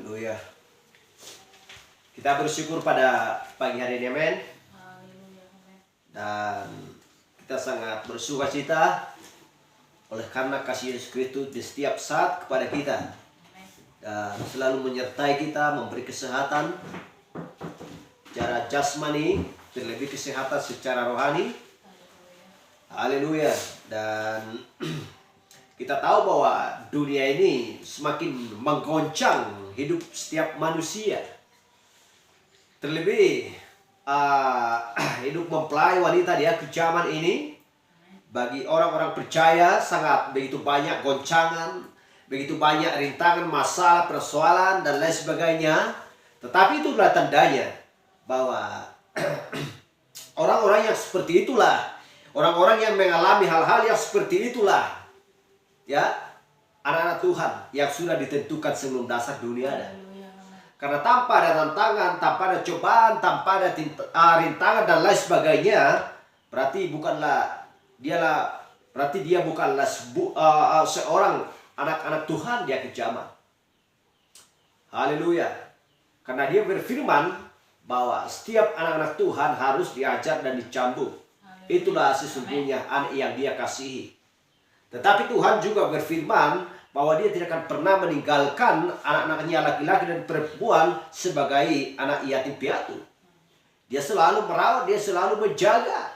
Haleluya. Kita bersyukur pada pagi hari ini, amin. Dan kita sangat bersuka cita oleh karena kasih Yesus Kristus di setiap saat kepada kita. Dan selalu menyertai kita, memberi kesehatan secara jasmani, terlebih kesehatan secara rohani. Haleluya. Dan kita tahu bahwa dunia ini semakin menggoncang hidup setiap manusia. Terlebih hidup mempelai wanita di akhir zaman ini, bagi orang-orang percaya sangat begitu banyak goncangan, begitu banyak rintangan, masalah, persoalan dan lain sebagainya. Tetapi itulah tandanya bahwa orang-orang yang seperti itulah, orang-orang yang mengalami hal-hal yang seperti itulah, ya, anak-anak Tuhan yang sudah ditentukan sebelum dasar dunia ada. Karena tanpa ada tantangan, tanpa ada cobaan, tanpa ada rintangan dan lain sebagainya, berarti dia bukanlah seorang anak-anak Tuhan di akhir zaman. Haleluya. Karena dia berfirman bahwa setiap anak-anak Tuhan harus diajar dan dicambuk. Itulah sesungguhnya anak yang dia kasihi. Tetapi Tuhan juga berfirman bahwa dia tidak akan pernah meninggalkan anak-anaknya laki-laki dan perempuan sebagai anak yatim piatu. Dia selalu merawat, dia selalu menjaga.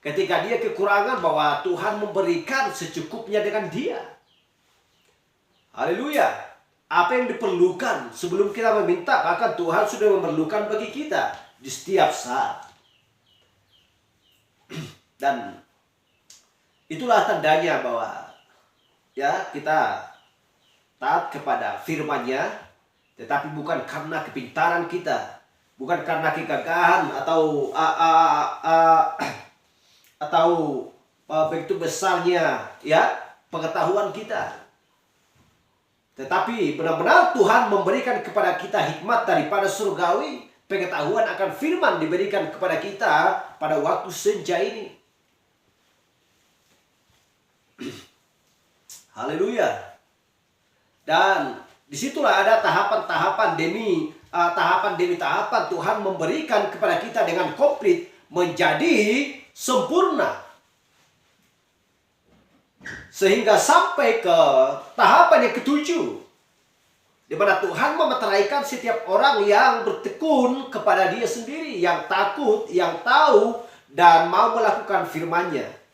Ketika dia kekurangan, bahwa Tuhan memberikan secukupnya dengan dia. Haleluya. Apa yang diperlukan sebelum kita meminta, bahkan Tuhan sudah memerlukan bagi kita di setiap saat. Dan itulah tandanya bahwa ya kita taat kepada firman-Nya, tetapi bukan karena kepintaran kita, bukan karena kegagahan atau begitu besarnya ya pengetahuan kita, tetapi benar-benar Tuhan memberikan kepada kita hikmat daripada surgawi. Pengetahuan akan firman diberikan kepada kita pada waktu senja ini. Haleluya. Dan disitulah ada tahapan-tahapan demi tahapan Tuhan memberikan kepada kita dengan komplit menjadi sempurna. Sehingga sampai ke tahapan yang ketujuh, di mana Tuhan memeteraikan setiap orang yang bertekun kepada Dia sendiri, yang takut, yang tahu dan mau melakukan firman-Nya.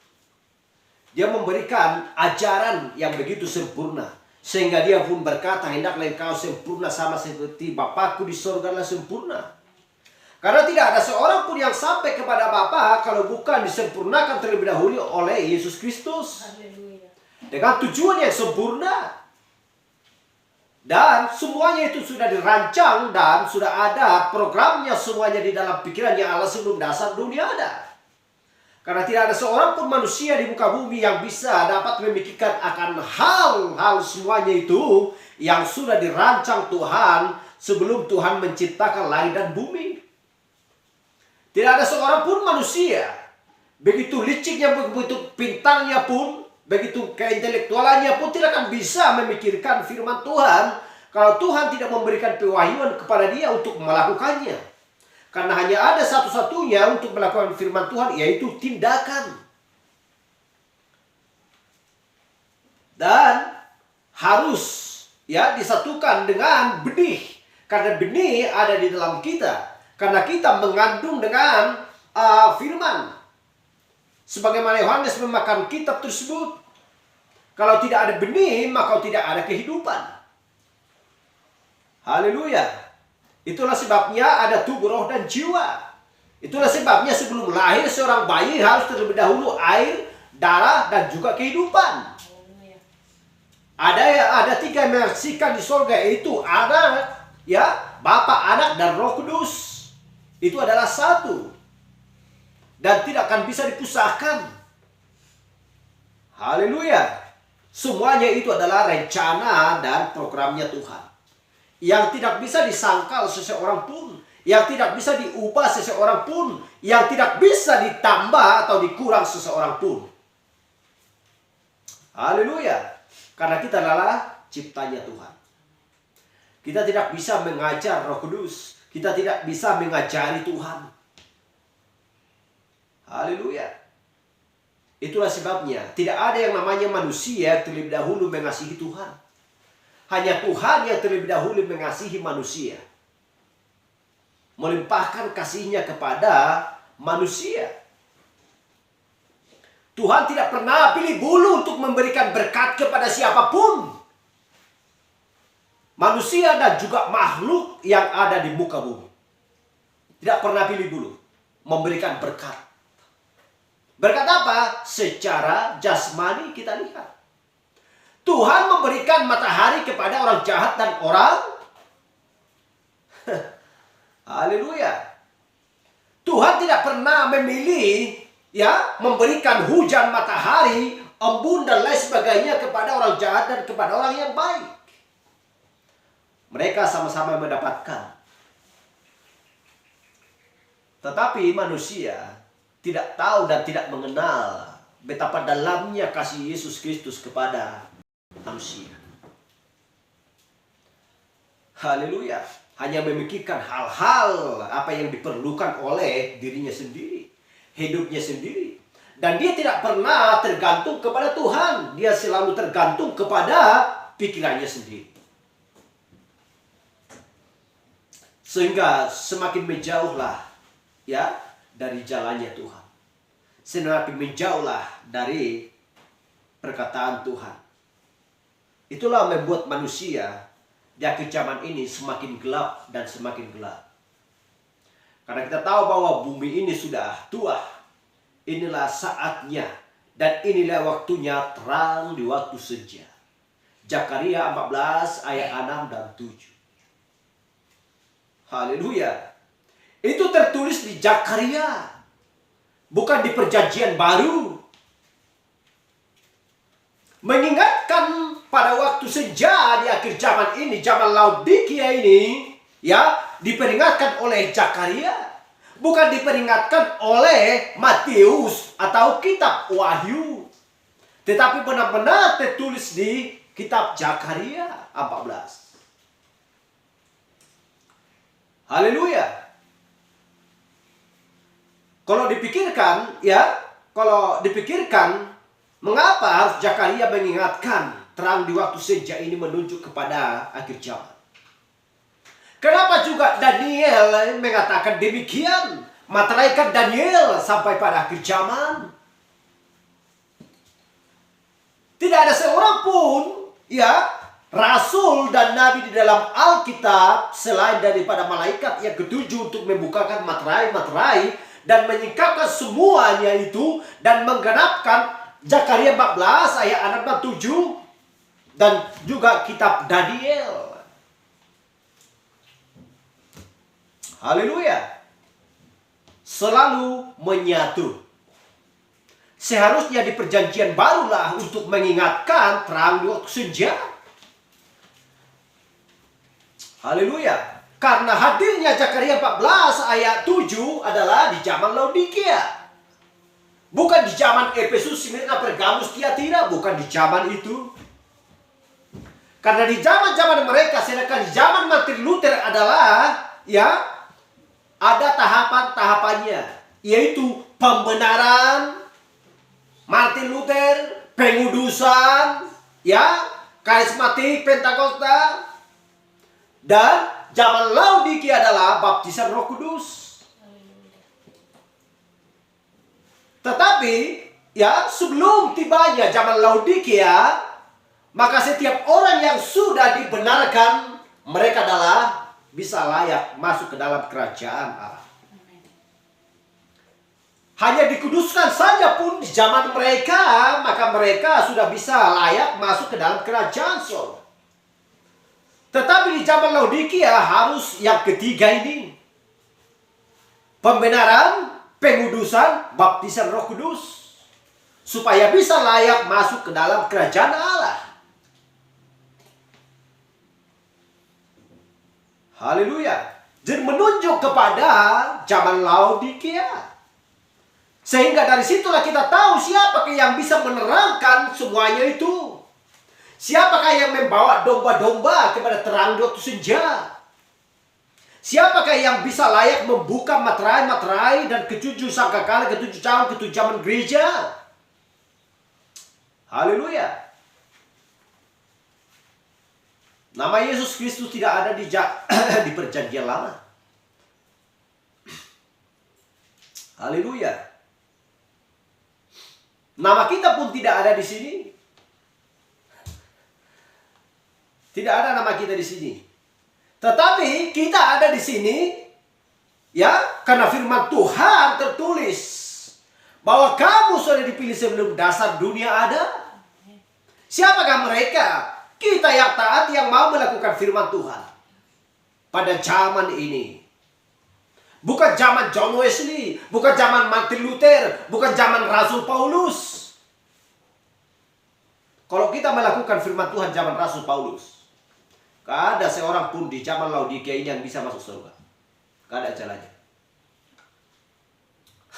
Dia memberikan ajaran yang begitu sempurna. Sehingga dia pun berkata, hendaklah engkau sempurna sama seperti Bapakku di surga adalah sempurna. Karena tidak ada seorang pun yang sampai kepada Bapa kalau bukan disempurnakan terlebih dahulu oleh Yesus Kristus. Dengan tujuan yang sempurna. Dan semuanya itu sudah dirancang dan sudah ada programnya semuanya di dalam pikirannya Allah sebelum dasar dunia ada. Karena tidak ada seorang pun manusia di muka bumi yang bisa dapat memikirkan akan hal-hal semuanya itu yang sudah dirancang Tuhan sebelum Tuhan menciptakan langit dan bumi. Tidak ada seorang pun manusia, begitu liciknya, begitu pintarnya pun, begitu keintelektualannya pun tidak akan bisa memikirkan firman Tuhan kalau Tuhan tidak memberikan pewahyuan kepada dia untuk melakukannya. Karena hanya ada satu-satunya untuk melakukan firman Tuhan, yaitu tindakan. Dan harus ya disatukan dengan benih. Karena benih ada di dalam kita. Karena kita mengandung dengan firman. Sebagaimana Yohanes memakan kitab tersebut. Kalau tidak ada benih, maka tidak ada kehidupan. Haleluya. Itulah sebabnya ada tubuh, roh, dan jiwa. Itulah sebabnya sebelum lahir seorang bayi harus terlebih dahulu air, darah, dan juga kehidupan. Ada tiga yang menyaksikan di surga, yaitu ada ya Bapa, Anak, dan Roh Kudus. Itu adalah satu. Dan tidak akan bisa dipusahkan. Haleluya. Semuanya itu adalah rencana dan programnya Tuhan. Yang tidak bisa disangkal seseorang pun, yang tidak bisa diubah seseorang pun, yang tidak bisa ditambah atau dikurang seseorang pun. Haleluya. Karena kita adalah ciptanya Tuhan. Kita tidak bisa mengajar Roh Kudus. Kita tidak bisa mengajari Tuhan. Haleluya. Itulah sebabnya tidak ada yang namanya manusia terlebih dahulu mengasihi Tuhan. Hanya Tuhan yang terlebih dahulu mengasihi manusia. Melimpahkan kasihnya kepada manusia. Tuhan tidak pernah pilih bulu untuk memberikan berkat kepada siapapun. Manusia dan juga makhluk yang ada di muka bumi. Tidak pernah pilih bulu memberikan berkat. Berkat apa? Secara jasmani kita lihat. Tuhan memberikan matahari kepada orang jahat dan orang haleluya. Tuhan tidak pernah memilih memberikan hujan, matahari, embun dan lain sebagainya kepada orang jahat dan kepada orang yang baik. Mereka sama-sama mendapatkan. Tetapi manusia tidak tahu dan tidak mengenal betapa dalamnya kasih Yesus Kristus kepada manusia. Haleluya. Hanya memikirkan hal-hal apa yang diperlukan oleh dirinya sendiri, hidupnya sendiri. Dan dia tidak pernah tergantung kepada Tuhan. Dia selalu tergantung kepada pikirannya sendiri. Sehingga semakin menjauhlah dari jalannya Tuhan. Semakin menjauhlah dari perkataan Tuhan. Itulah membuat manusia di akhir zaman ini semakin gelap dan semakin gelap. Karena kita tahu bahwa bumi ini sudah tua. Inilah saatnya dan inilah waktunya terang di waktu senja. Zakaria 14 ayat 6 dan 7. Haleluya. Itu tertulis di Zakaria. Bukan di perjanjian baru. Mengingatkan pada waktu senja di akhir zaman ini, zaman Laodikia ini, diperingatkan oleh Zakaria. Bukan diperingatkan oleh Matius atau kitab Wahyu. Tetapi benar-benar tertulis di kitab Zakaria 14. Haleluya. Kalau dipikirkan, mengapa harus Zakaria mengingatkan terang di waktu senja ini menunjuk kepada akhir zaman? Kenapa juga Daniel mengatakan demikian? Malaikat Daniel sampai pada akhir zaman. Tidak ada seorang pun rasul dan nabi di dalam Alkitab selain daripada malaikat yang ketujuh untuk membukakan materai dan menyingkapkan semuanya itu dan menggenapkan Zakaria 14 ayat 6 dan 7 dan juga kitab Daniel. Haleluya. Selalu menyatu. Seharusnya di perjanjian barulah untuk mengingatkan terang di waktu senja. Haleluya. Karena hadirnya Zakaria 14 ayat 7 adalah di zaman Laodikia. Bukan di zaman Efesus, Smyrna, Pergamus, Tiatira. Bukan di zaman itu. Karena di zaman-zaman mereka, sedangkan di zaman Martin Luther adalah ada tahapan-tahapannya. Yaitu pembenaran, Martin Luther, pengudusan, karismatik, Pentakosta. Dan zaman Laodikia adalah baptisan Roh Kudus. Tetapi sebelum tibanya zaman Laodikia, maka setiap orang yang sudah dibenarkan, mereka adalah bisa layak masuk ke dalam kerajaan Allah. Hanya dikuduskan saja pun di zaman mereka, maka mereka sudah bisa layak masuk ke dalam kerajaan surga. Tetapi di zaman Laodikia harus yang ketiga ini. Pembenaran, pengudusan, baptisan Roh Kudus. Supaya bisa layak masuk ke dalam kerajaan Allah. Haleluya. Jadi menunjuk kepada zaman Laodikia. Sehingga dari situlah kita tahu siapa yang bisa menerangkan semuanya itu. Siapakah yang membawa domba-domba kepada terang di waktu senja? Siapakah yang bisa layak membuka materai-materai dan ketujuh sangkakala, ketujuh cawan, ketujuh zaman gereja? Haleluya. Nama Yesus Kristus tidak ada di perjanjian lama. Haleluya. Nama kita pun tidak ada di sini. Tidak ada nama kita di sini. Tetapi kita ada di sini ya, karena firman Tuhan tertulis bahwa kamu sudah dipilih sebelum dasar dunia ada. Siapakah mereka? Kita yang taat, yang mau melakukan firman Tuhan pada zaman ini. Bukan zaman John Wesley, bukan zaman Martin Luther, bukan zaman Rasul Paulus. Kalau kita melakukan firman Tuhan zaman Rasul Paulus, gak ada seorang pun di zaman Laodikia ini yang bisa masuk surga. Gak ada jalannya.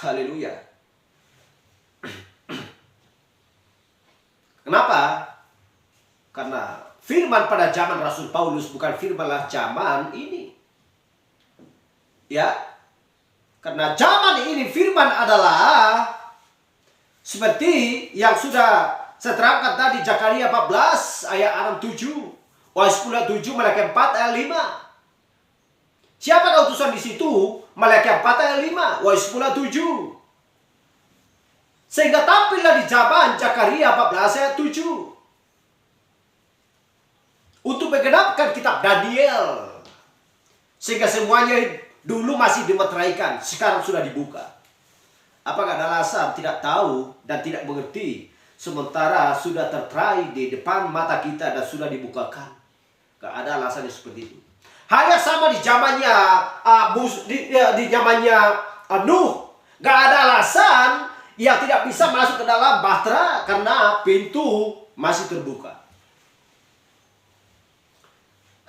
Haleluya. Kenapa? Karena firman pada zaman Rasul Paulus bukan firmanlah zaman ini. Ya. Karena zaman ini firman adalah seperti yang sudah saya terangkan tadi, Zakaria 14 ayat 6-7. Wahai 10:7, Malaki 4 ayat 5. Siapakah utusan di situ? Malaki 4 ayat 5. Wahai 10:7. Sehingga tampillah di zaman Zakaria 14 ayat 7. Untuk menggenapkan kitab Daniel. Sehingga semuanya dulu masih dimeteraikan, sekarang sudah dibuka. Apakah ada alasan tidak tahu dan tidak mengerti, sementara sudah terterai di depan mata kita dan sudah dibukakan? Gak ada alasannya seperti itu. Hal yang sama di zamannya di zamannya Nuh. Gak ada alasan yang tidak bisa masuk ke dalam bahtera karena pintu masih terbuka.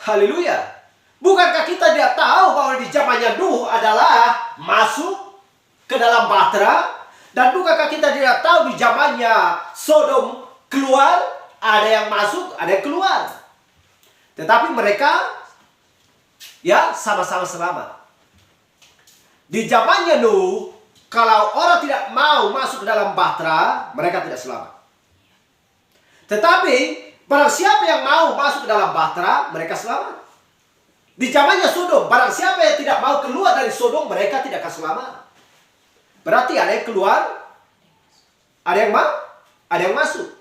Haleluya. Bukankah kita tidak tahu bahwa di zamannya Nuh adalah masuk ke dalam bahtera? Dan bukankah kita tidak tahu di zamannya Sodom keluar, ada yang masuk, ada yang keluar. Tetapi mereka ya sama-sama selamat. Di zamannya Nuh, kalau orang tidak mau masuk ke dalam bahtera, mereka tidak selamat. Tetapi barang siapa yang mau masuk ke dalam bahtera, mereka selamat. Di zamannya Sodom, barang siapa yang tidak mau keluar dari Sodom, mereka tidak akan selamat. Berarti ada yang keluar, ada yang masuk.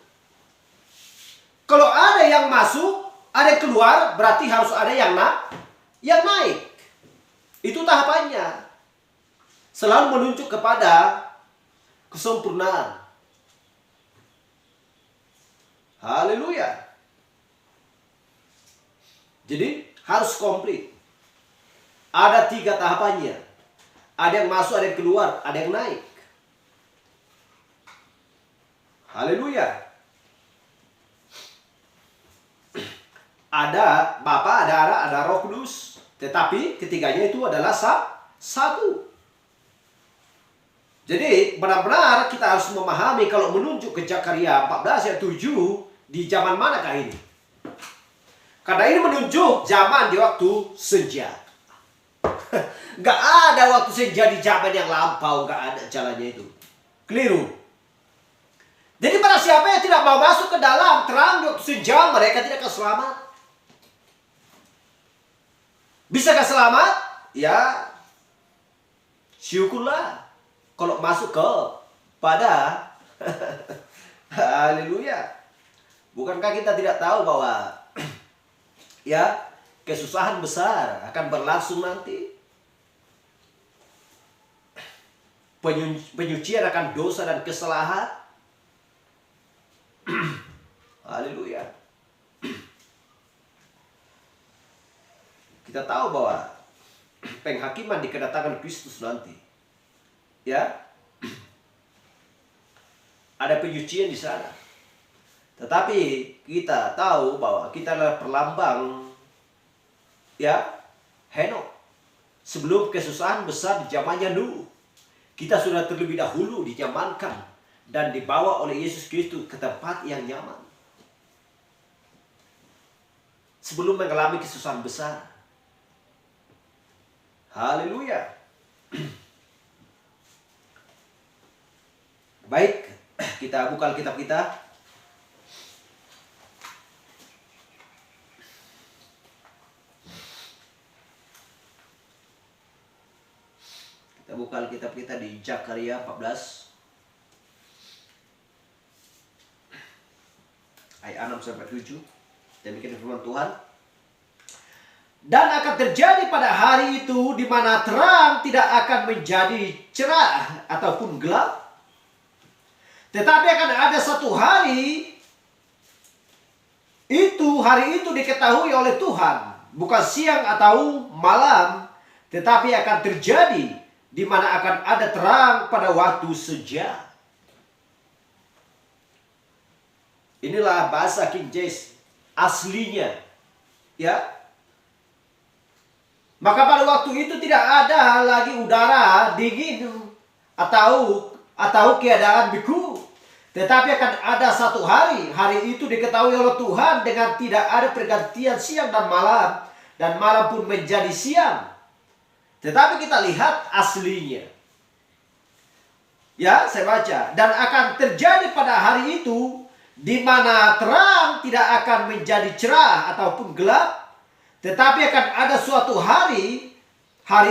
Kalau ada yang masuk, ada yang keluar, berarti harus ada yang naik. Itu tahapannya. Selalu menunjuk kepada kesempurnaan. Haleluya. Jadi harus komplit. Ada 3 tahapannya. Ada yang masuk, ada yang keluar, ada yang naik. Haleluya. Ada Bapa, ada Anak, ada Roh Kudus. Tetapi ketiganya itu adalah satu. Jadi benar-benar kita harus memahami kalau menunjuk ke Zakaria 14 ayat 7, di zaman manakah ini? Karena ini menunjuk zaman di waktu senja. Gak ada waktu senja di zaman yang lampau, gak ada jalannya itu. Keliru. Jadi para siapa yang tidak mau masuk ke dalam terang di waktu senja, mereka tidak akan selamat. Bisakah selamat? Ya, syukurlah kalau masuk ke pada haleluya. Bukankah kita tidak tahu bahwa ya, kesusahan besar akan berlangsung nanti? Penyucian akan dosa dan kesalahan. Haleluya. Kita tahu bahwa penghakiman di kedatangan Kristus nanti, ya, ada penyucian di sana. Tetapi kita tahu bahwa kita adalah perlambang, ya, Henokh. Sebelum kesusahan besar di zamannya Nuh, kita sudah terlebih dahulu dijamankan dan dibawa oleh Yesus Kristus ke tempat yang nyaman. sebelum mengalami kesusahan besar. Haleluya. Baik, kita buka Alkitab kita. Kita buka Alkitab kita di Zakaria 14 ayat 6-7. Demikian firman Tuhan. Dan akan terjadi pada hari itu di mana terang tidak akan menjadi cerah ataupun gelap. Tetapi akan ada satu hari, hari itu diketahui oleh Tuhan, bukan siang atau malam, tetapi akan terjadi di mana akan ada terang pada waktu senja. Inilah bahasa King James aslinya, ya. Maka pada waktu itu tidak ada lagi udara dingin atau keadaan beku. Tetapi akan ada satu hari itu diketahui oleh Tuhan dengan tidak ada pergantian siang dan malam pun menjadi siang. Tetapi kita lihat aslinya. Ya, saya baca. Dan akan terjadi pada hari itu di mana terang tidak akan menjadi cerah ataupun gelap, tetapi akan ada suatu hari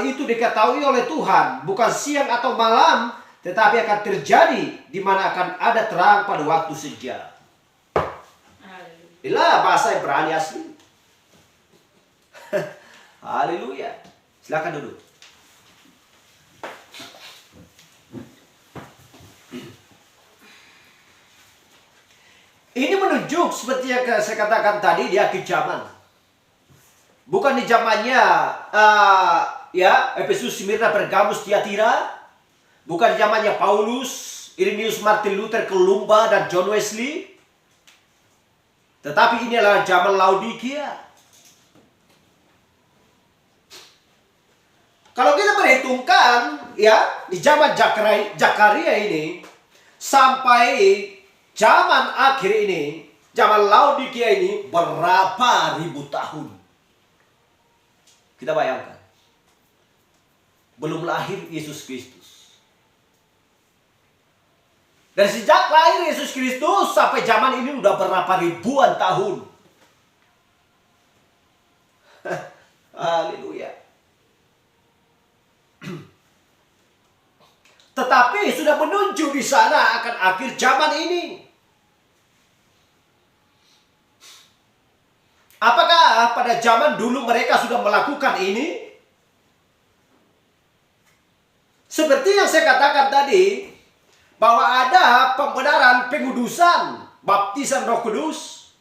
itu diketahui oleh Tuhan, bukan siang atau malam, tetapi akan terjadi di mana akan ada terang pada waktu senja. Inilah bahasa Ibrani asli. Haleluya. Silakan duduk. Ini menunjuk seperti yang saya katakan tadi di akhir zaman. Bukan di zamannya Efesus, Smyrna, Pergamus, Tiatira. Bukan di zamannya Paulus, Irenaeus, Martin Luther, Columba, dan John Wesley. Tetapi ini adalah zaman Laodikia. Kalau kita perhitungkan, ya, di zaman Zakaria ini sampai zaman akhir ini, zaman Laodikia ini berapa ribu tahun? Kita bayangkan. Belum lahir Yesus Kristus. Dan sejak lahir Yesus Kristus sampai zaman ini udah berapa ribuan tahun. Haleluya. Tetapi sudah menunjuk di sana akan akhir zaman ini. Apakah pada zaman dulu mereka sudah melakukan ini? Seperti yang saya katakan tadi, bahwa ada pembenaran pengudusan, baptisan Roh Kudus.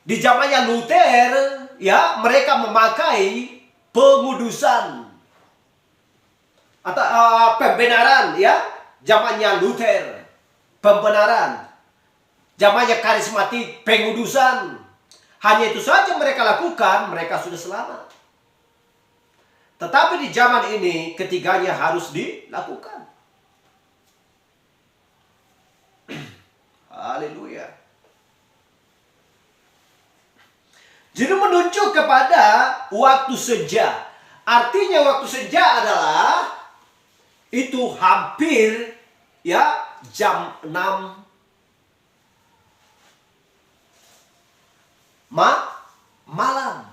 Di zamannya Luther, ya, mereka memakai pengudusan atau pembenaran, ya, zamannya Luther, pembenaran. Zamannya karismatik, pengudusan. Hanya itu saja mereka lakukan, mereka sudah selamat. Tetapi di zaman ini ketiganya harus dilakukan. Haleluya. Jadi menunjuk kepada waktu senja. Artinya waktu senja adalah itu hampir, ya, jam 6 malam.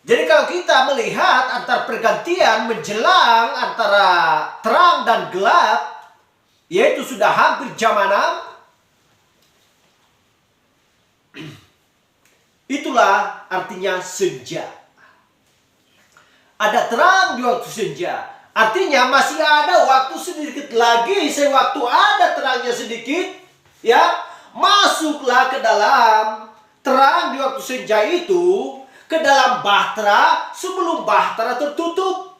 Jadi kalau kita melihat antara pergantian menjelang antara terang dan gelap, yaitu sudah hampir jam 6, itulah artinya senja. Ada terang di waktu senja. Artinya masih ada waktu sedikit lagi. Sewaktu ada terangnya sedikit, ya, masuklah ke dalam terang di waktu senja itu, ke dalam bahtera sebelum bahtera tertutup.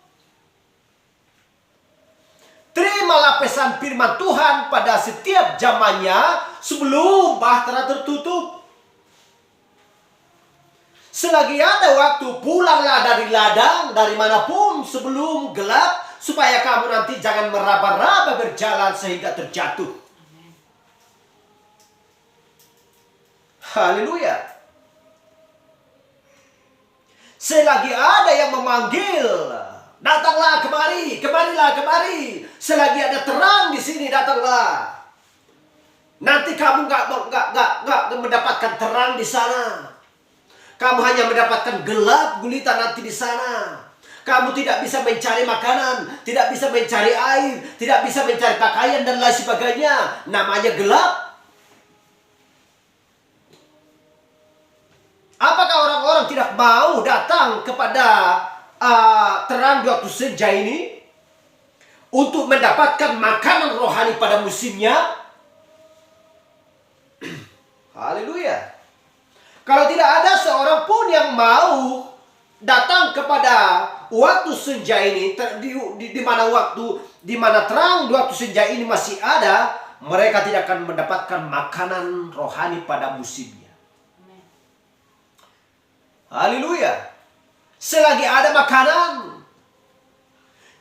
Terimalah pesan firman Tuhan pada setiap zamannya sebelum bahtera tertutup. Selagi ada waktu, pulanglah dari ladang, dari manapun sebelum gelap, supaya kamu nanti jangan meraba-raba berjalan sehingga terjatuh. Haleluya. Selagi ada yang memanggil, datanglah kemari, kemarilah kemari. Selagi ada terang di sini, datanglah. Nanti kamu nggak mendapatkan terang di sana. Kamu hanya mendapatkan gelap gulita nanti di sana. Kamu tidak bisa mencari makanan, tidak bisa mencari air, tidak bisa mencari pakaian dan lain sebagainya. Namanya gelap. Apakah orang-orang tidak mau datang kepada terang di waktu senja ini untuk mendapatkan makanan rohani pada musimnya? Haleluya. Kalau tidak ada seorang pun yang mau datang kepada waktu senja ini, di mana terang di waktu senja ini masih ada, mereka tidak akan mendapatkan makanan rohani pada musimnya. Amen. Haleluya. Selagi ada makanan,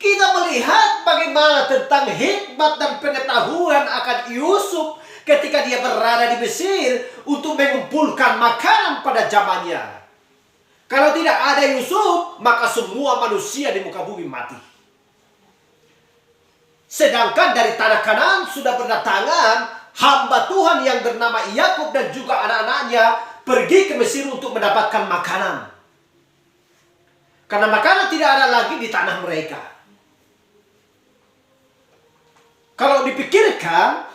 kita melihat bagaimana tentang hikmat dan pengetahuan akan Yusuf ketika dia berada di Mesir untuk mengumpulkan makanan pada zamannya. Kalau tidak ada Yusuf, maka semua manusia di muka bumi mati. Sedangkan dari tanah Kanaan sudah berdatangan hamba Tuhan yang bernama Yakub dan juga anak-anaknya pergi ke Mesir untuk mendapatkan makanan. Karena makanan tidak ada lagi di tanah mereka. Kalau dipikirkan,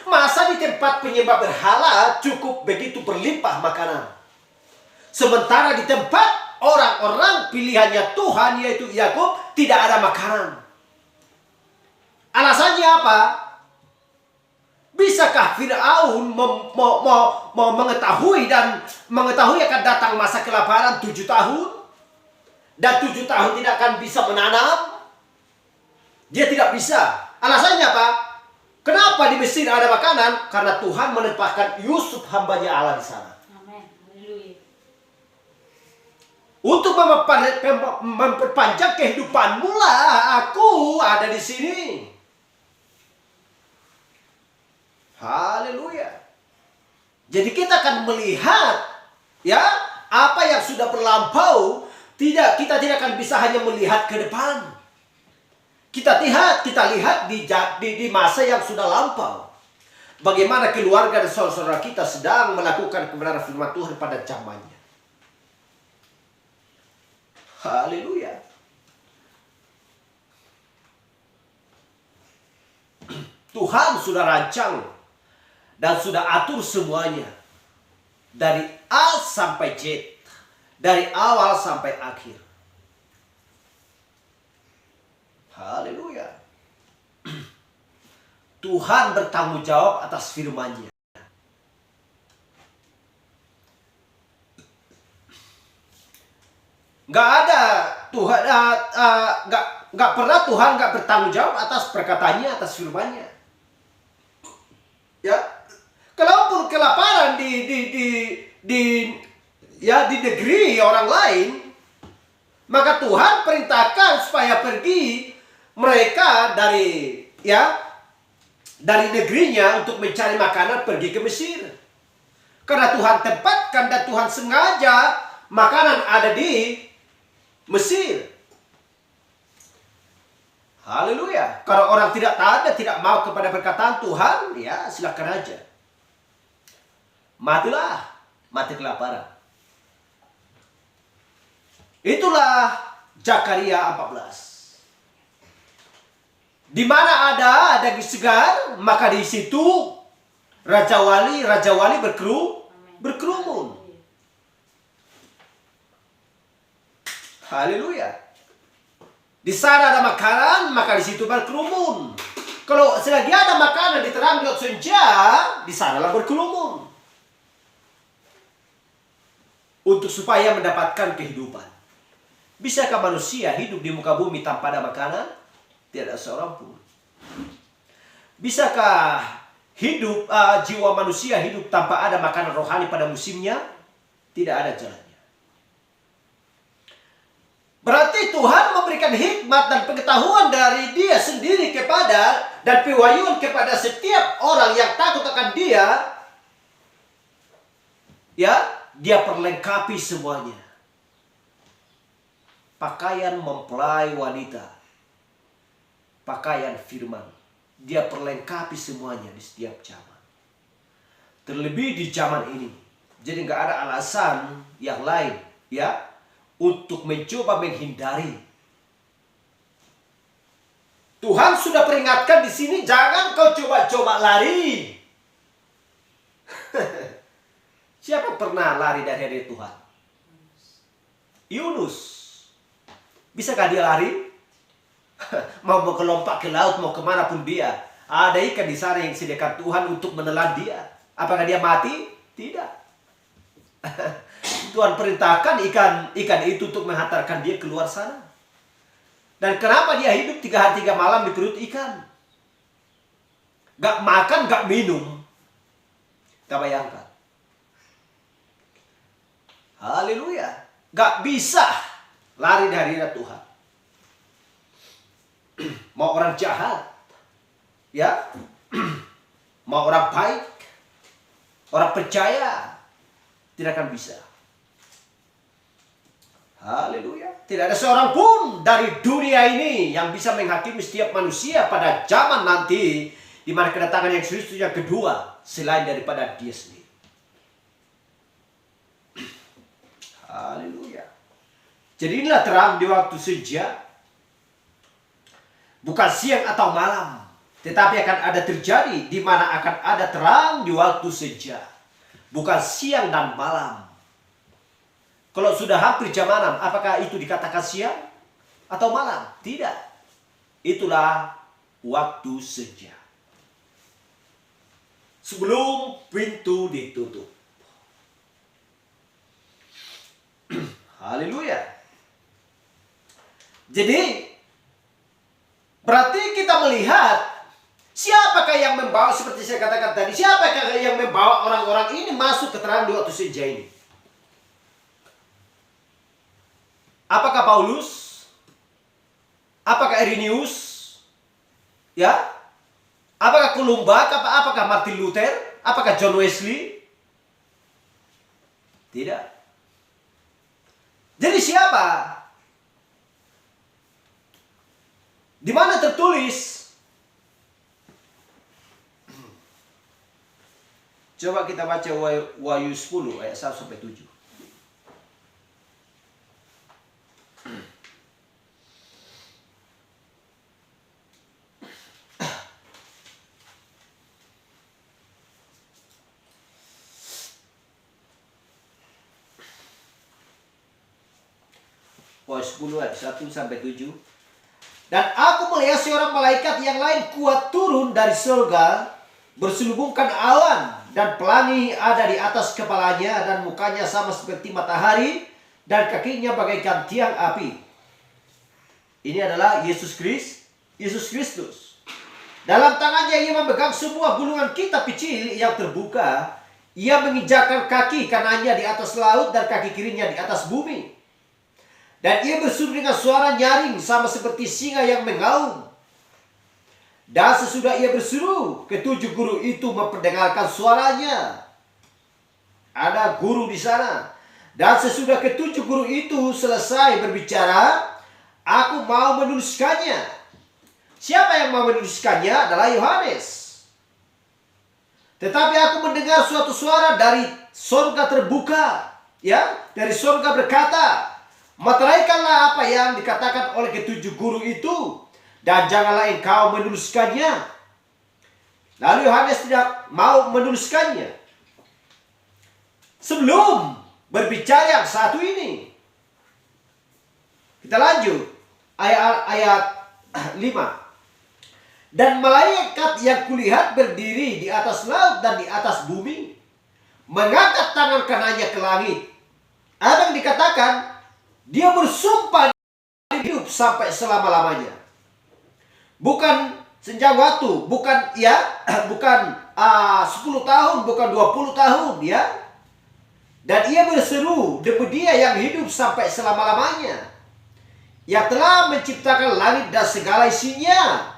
masa di tempat penyembah berhala cukup begitu berlimpah makanan. Sementara di tempat orang-orang pilihannya Tuhan yaitu Yakub tidak ada makanan. Alasannya apa? Bisakah Firaun mengetahui akan datang masa kelaparan 7 tahun? Dan 7 tahun tidak akan bisa menanam? Dia tidak bisa. Alasannya apa? Kenapa di Mesir ada makanan? Karena Tuhan menempatkan Yusuf hambanya Allah di sana. Amen. Haleluya. Untuk memperpanjang kehidupanmu lah aku ada di sini. Haleluya. Jadi kita akan melihat apa yang sudah berlampau. Kita tidak akan bisa hanya melihat ke depan. Kita lihat di masa yang sudah lampau. Bagaimana keluarga dan saudara-saudara kita sedang melakukan kebenaran firman Tuhan pada zamannya. Haleluya. Tuhan sudah rancang dan sudah atur semuanya. Dari A sampai Z. Dari awal sampai akhir. Haleluya. Tuhan bertanggung jawab atas firman-Nya. Tuhan nggak pernah Tuhan nggak bertanggung jawab atas perkataannya, atas firman-Nya. Ya, kalaupun kelaparan di negeri orang lain, maka Tuhan perintahkan supaya pergi mereka dari negerinya untuk mencari makanan pergi ke Mesir. Karena Tuhan tempatkan dan Tuhan sengaja makanan ada di Mesir. Haleluya. Kalau orang tidak taat dan tidak mau kepada perkataan Tuhan, ya silakan aja. Matilah, mati kelaparan. Itulah Zakaria 14. Di mana ada daging segar, maka di situ raja wali berkerumun. Haleluya. Di sana ada makanan, maka di situ berkerumun. Kalau selagi ada makanan di terang di senja, di sanalah berkerumun. Untuk supaya mendapatkan kehidupan. Bisakah manusia hidup di muka bumi tanpa ada makanan? Tidak ada seorang pun. Bisakah jiwa manusia hidup tanpa ada makanan rohani pada musimnya? Tidak ada jalannya. Berarti Tuhan memberikan hikmat dan pengetahuan dari Dia sendiri dan pewahyuan kepada setiap orang yang takut akan Dia Ya, dia perlengkapi semuanya. Pakaian mempelai wanita, pakaian firman, dia perlengkapi semuanya di setiap zaman. Terlebih di zaman ini, jadi nggak ada alasan yang lain, ya, untuk mencoba menghindari. Tuhan sudah peringatkan di sini, jangan kau coba-coba lari. Siapa pernah lari dari hadirat Tuhan? Yunus. Bisakah dia lari? Mau kelompak ke laut, mau kemanapun dia. Ada ikan di sana yang disediakan Tuhan untuk menelan dia. Apakah dia mati? Tidak. Tuhan perintahkan ikan itu untuk menghantarkan dia keluar sana. Dan kenapa dia hidup 3 hari 3 malam di perut ikan? Gak makan, gak minum. Kita bayangkan. Haleluya. Gak bisa lari dari hadirat Tuhan. Mau orang jahat, ya, mau orang baik, orang percaya, tidak akan bisa. Haleluya. Tidak ada seorang pun dari dunia ini yang bisa menghakimi setiap manusia pada zaman nanti, di mana kedatangan yang Kristus yang kedua, selain daripada dia sendiri. Haleluya. Jadi inilah terang di waktu senja. Bukan siang atau malam, tetapi akan ada terjadi di mana akan ada terang di waktu senja. Bukan siang dan malam. Kalau sudah hampir jam 6, apakah itu dikatakan siang atau malam? Tidak. Itulah waktu senja. Sebelum pintu ditutup. Haleluya. Jadi, berarti kita melihat siapakah yang membawa, seperti saya katakan tadi, siapakah yang membawa orang-orang ini masuk ke terang di waktu senja ini? Apakah Paulus? Apakah Irenaeus? Ya? Apakah Kolumba? Apakah Martin Luther? Apakah John Wesley? Tidak. Jadi siapa? Di mana tertulis? Coba kita baca Wahyu 10 ayat 1 sampai 7. Wahyu 10 ayat 1 sampai 7. Dan aku melihat seorang malaikat yang lain kuat turun dari surga, berselubungkan awan, dan pelangi ada di atas kepalanya, dan mukanya sama seperti matahari, dan kakinya bagaikan tiang api. Ini adalah Yesus Kristus. Dalam tangannya ia memegang sebuah gulungan kitab kecil yang terbuka. Ia menginjakkan kaki kanannya di atas laut dan kaki kirinya di atas bumi. Dan ia berseru dengan suara nyaring sama seperti singa yang mengaum. Dan sesudah ia berseru, ketujuh guru itu memperdengarkan suaranya. Ada guru di sana. Dan sesudah ketujuh guru itu selesai berbicara, aku mau menuliskannya. Siapa yang mau menuliskannya adalah Yohanes. Tetapi aku mendengar suatu suara dari surga terbuka. Ya, dari surga berkata, meteraikanlah apa yang dikatakan oleh ketujuh guru itu, dan janganlah engkau menuliskannya. Lalu Yohanes tidak mau menuliskannya. Sebelum berbicara yang satu ini, kita lanjut ayat 5. Dan malaikat yang kulihat berdiri di atas laut dan di atas bumi, mengangkat tangan kanannya ke langit. Apa yang dikatakan? Dia bersumpah hidup sampai selama-lamanya. Bukan senjang waktu, bukan 10 tahun, bukan 20 tahun, ya. Dan ia berseru demi Dia yang hidup sampai selama-lamanya, yang telah menciptakan langit dan segala isinya,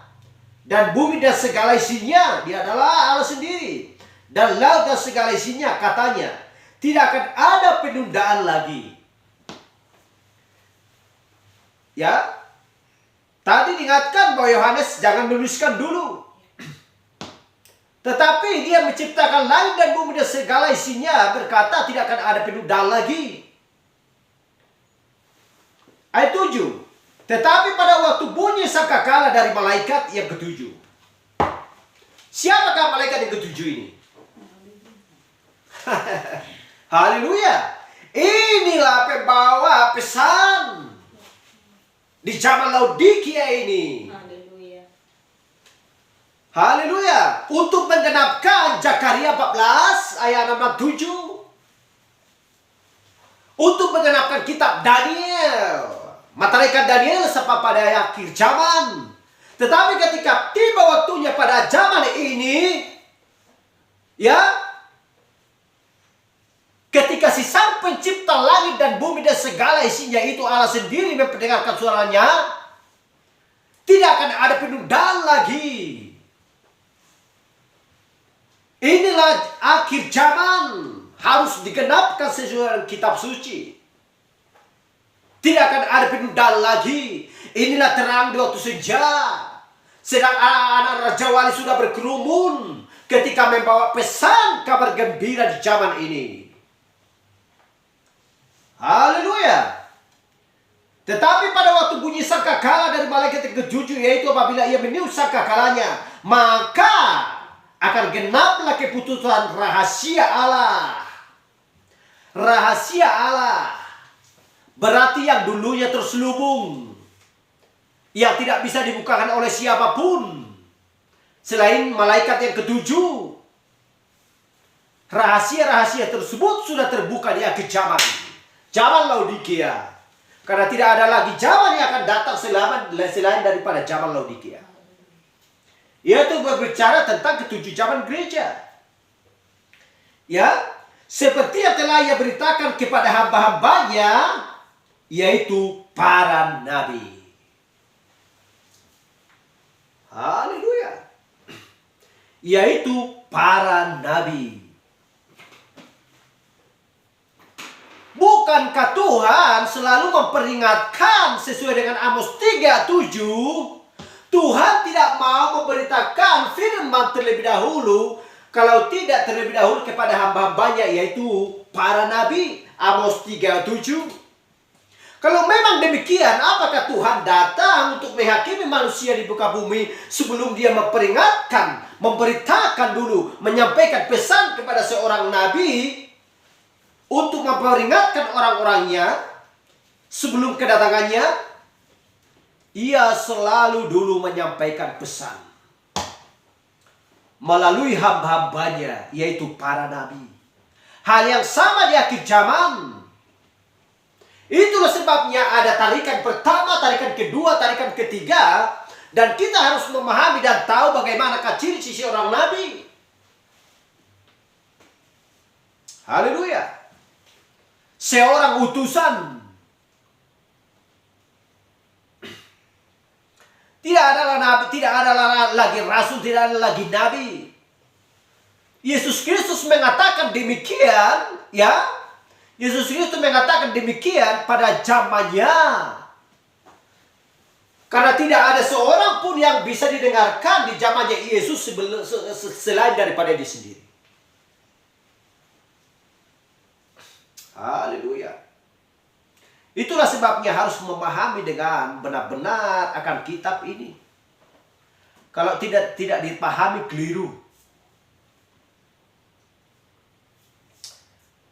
dan bumi dan segala isinya. Dia adalah Allah sendiri. Dan laut dan segala isinya, katanya, Tidak akan ada penundaan lagi. Ya, tadi diingatkan bahwa Yohanes jangan menuliskan dulu. Tetapi dia menciptakan langit dan bumi dan segala isinya, berkata tidak akan ada penundaan lagi. Ayat 7. Tetapi pada waktu bunyi sangkakala dari malaikat yang ketujuh. Siapakah malaikat yang ketujuh ini? Haleluya. Inilah pembawa pesan di zaman Laodikia ini. Haleluya. Untuk menggenapkan Zakaria 14 ayat 6-7. Untuk menggenapkan kitab Daniel. Malaikat Daniel sampai pada akhir zaman. Tetapi ketika tiba waktunya pada zaman ini, ya, ketika si Sang Pencipta langit dan bumi dan segala isinya itu Allah sendiri memperdengarkan suaranya, tidak akan ada penundaan lagi. Inilah akhir zaman, harus digenapkan sesuai dengan kitab suci. Tidak akan ada penundaan lagi. Inilah terang di waktu senja. Sedang anak-anak Raja Wali sudah berkerumun ketika membawa pesan kabar gembira di zaman ini. Haleluya. Tetapi pada waktu bunyi sangkakala dari malaikat yang ketujuh, yaitu apabila ia meniup sangkakalanya, maka akan genaplah keputusan rahasia Allah. Rahasia Allah berarti yang dulunya terselubung, yang tidak bisa dibukakan oleh siapapun selain malaikat yang ketujuh. Rahasia-rahasia tersebut sudah terbuka di akhir zaman, zaman Laodikia. Karena tidak ada lagi zaman yang akan datang selain daripada zaman Laodikia. Yaitu berbicara tentang ketujuh zaman gereja. Ya, seperti yang telah ia beritakan kepada hamba-hambanya, yaitu para nabi. Haleluya. Yaitu para nabi. Bukankah Tuhan selalu memperingatkan sesuai dengan Amos 3:7? Tuhan tidak mau memberitakan firman terlebih dahulu kalau tidak terlebih dahulu kepada hamba-hambanya, yaitu para nabi. Amos 3:7. Kalau memang demikian, apakah Tuhan datang untuk menghakimi manusia di muka bumi sebelum dia memperingatkan, memberitakan dulu, menyampaikan pesan kepada seorang nabi untuk memperingatkan orang-orangnya sebelum kedatangannya? Ia selalu dulu menyampaikan pesan melalui hamba-hambanya, yaitu para nabi. Hal yang sama di akhir zaman. Itulah sebabnya ada tarikan pertama, tarikan kedua, tarikan ketiga. Dan kita harus memahami dan tahu bagaimanakah ciri seorang nabi. Haleluya. Seorang utusan. Tidak ada nabi, tidak ada lagi rasul, tidak ada lagi nabi. Yesus Kristus mengatakan demikian, ya. Yesus Kristus mengatakan demikian pada zamannya. Karena tidak ada seorang pun yang bisa didengarkan di zamannya Yesus selain daripada dia sendiri. Haleluya. Itulah sebabnya harus memahami dengan benar-benar akan kitab ini. Kalau tidak dipahami, keliru.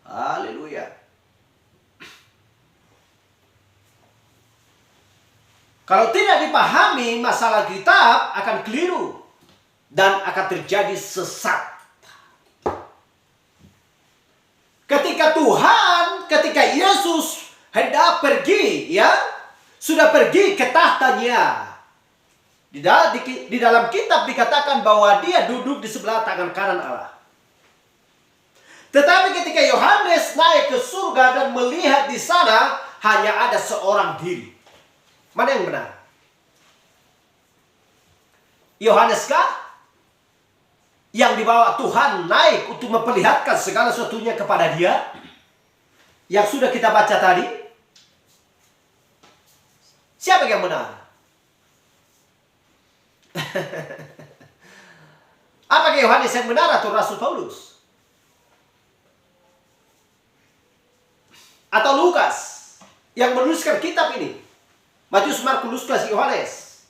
Haleluya. Kalau tidak dipahami masalah kitab, akan keliru dan akan terjadi sesat. Ketika Yesus hendak pergi, ya, sudah pergi ke tahtanya. Di dalam kitab dikatakan bahwa dia duduk di sebelah tangan kanan Allah. Tetapi ketika Yohanes naik ke surga dan melihat di sana, hanya ada seorang diri. Mana yang benar? Yohanes kah? yang dibawa Tuhan naik untuk memperlihatkan segala sesuatunya kepada dia, yang sudah kita baca tadi? Siapa yang benar? Apakah Yohanes yang benar atau Rasul Paulus? Atau Lukas yang menuliskan kitab ini? Matius, Markus, Lukas, Yohanes.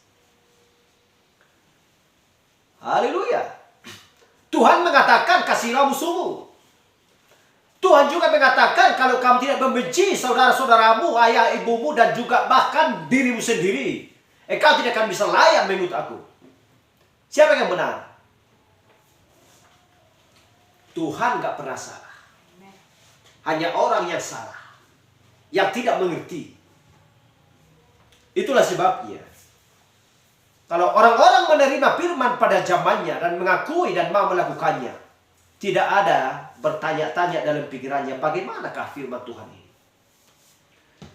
Haleluya. Tuhan mengatakan kasihlah musuhmu. Tuhan juga mengatakan kalau kamu tidak membenci saudara-saudaramu, ayah ibumu, dan juga bahkan dirimu sendiri, engkau tidak akan bisa layak mengikut aku. Siapa yang benar? Tuhan gak pernah salah. Hanya orang yang salah, yang tidak mengerti. Itulah sebabnya, kalau orang-orang menerima firman pada zamannya dan mengakui dan mau melakukannya, tidak ada bertanya-tanya dalam pikirannya, bagaimanakah firman Tuhan ini?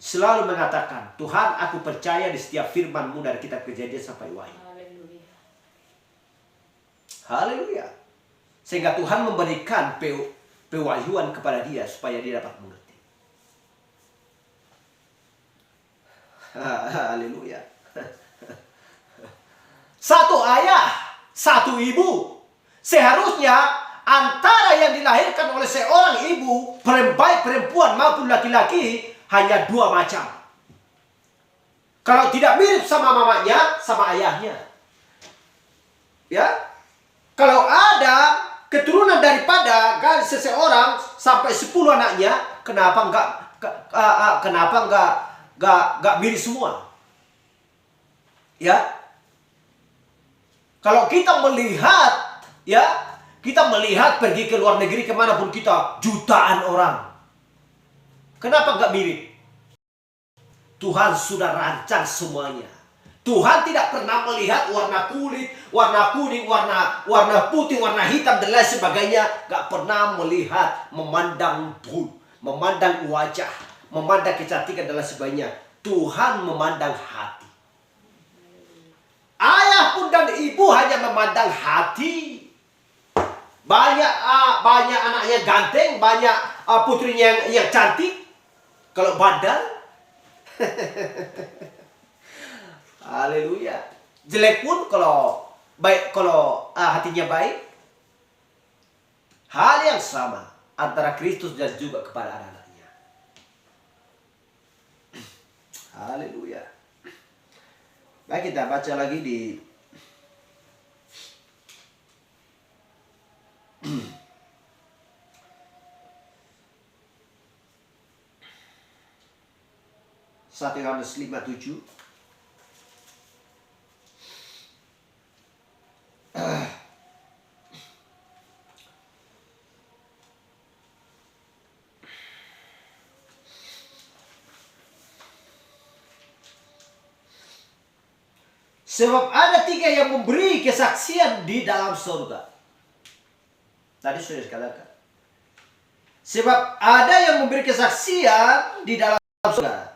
Selalu mengatakan, Tuhan, aku percaya di setiap firman-Mu dari kitab Kejadian sampai Wahyu. Haleluya. Haleluya. Sehingga Tuhan memberikan pewahyuan kepada dia supaya dia dapat mengerti. Haleluya. Satu ayah, satu ibu. Seharusnya antara yang dilahirkan oleh seorang ibu, baik perempuan maupun laki-laki, hanya dua macam. Kalau tidak mirip sama mamanya, sama ayahnya. Ya. Kalau ada keturunan daripada garis seseorang sampai 10 anaknya, kenapa enggak mirip semua? Ya. Kalau kita melihat, ya, kita melihat pergi ke luar negeri kemanapun kita, jutaan orang. Kenapa nggak mirip? Tuhan sudah rancang semuanya. Tuhan tidak pernah melihat warna kulit, warna kuning, warna putih, warna hitam, dan lain sebagainya. Nggak pernah melihat, memandang wajah, memandang kecantikan, dan lain sebagainya. Tuhan memandang hati. Ayah pun dan ibu hanya memandang hati. Banyak anaknya ganteng, banyak putrinya yang cantik. Kalau badan, haleluya. Jelek pun kalau baik, kalau hatinya baik. Hal yang sama antara Kristus dan juga kepada anak-anaknya. Haleluya. Baik, kita baca lagi di Satu Yohanes 5:7. Sebab ada 3 yang memberi kesaksian di dalam surga. Tadi sudah dikatakan. Sebab ada yang memberi kesaksian di dalam surga.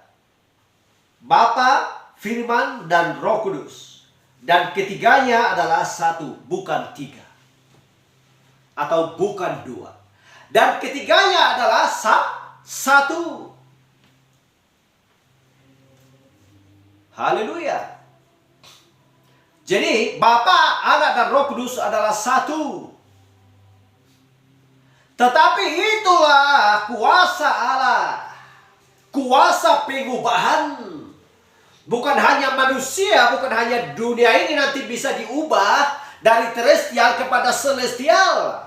Bapa, Firman, dan Roh Kudus. Dan ketiganya adalah satu, bukan 3. Atau bukan 2. Dan ketiganya adalah satu. Haleluya. Jadi Bapa, Anak, dan Roh Kudus adalah satu. Tetapi itulah kuasa Allah. Kuasa pengubahan. Bukan hanya manusia, bukan hanya dunia ini nanti bisa diubah dari terestrial kepada celestial.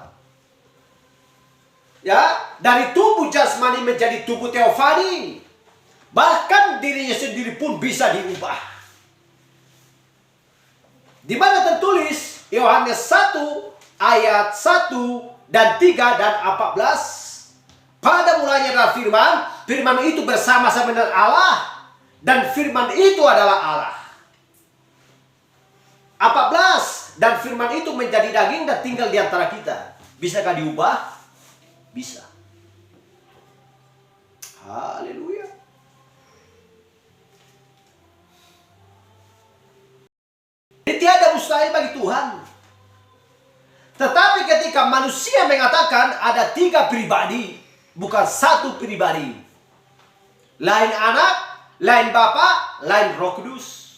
Ya, dari tubuh jasmani menjadi tubuh teofani. Bahkan dirinya sendiri pun bisa diubah. Di mana tertulis Yohanes 1 ayat 1 dan 3 dan 14. Pada mulanya adalah firman, firman itu bersama-sama dengan Allah, dan firman itu adalah Allah. 14, dan firman itu menjadi daging dan tinggal di antara kita. Bisakah diubah? Bisa. Haleluya. Tiada mustahil bagi Tuhan. Tetapi ketika manusia mengatakan ada 3 pribadi, bukan 1 pribadi. Lain anak, lain Bapa, lain Roh Kudus.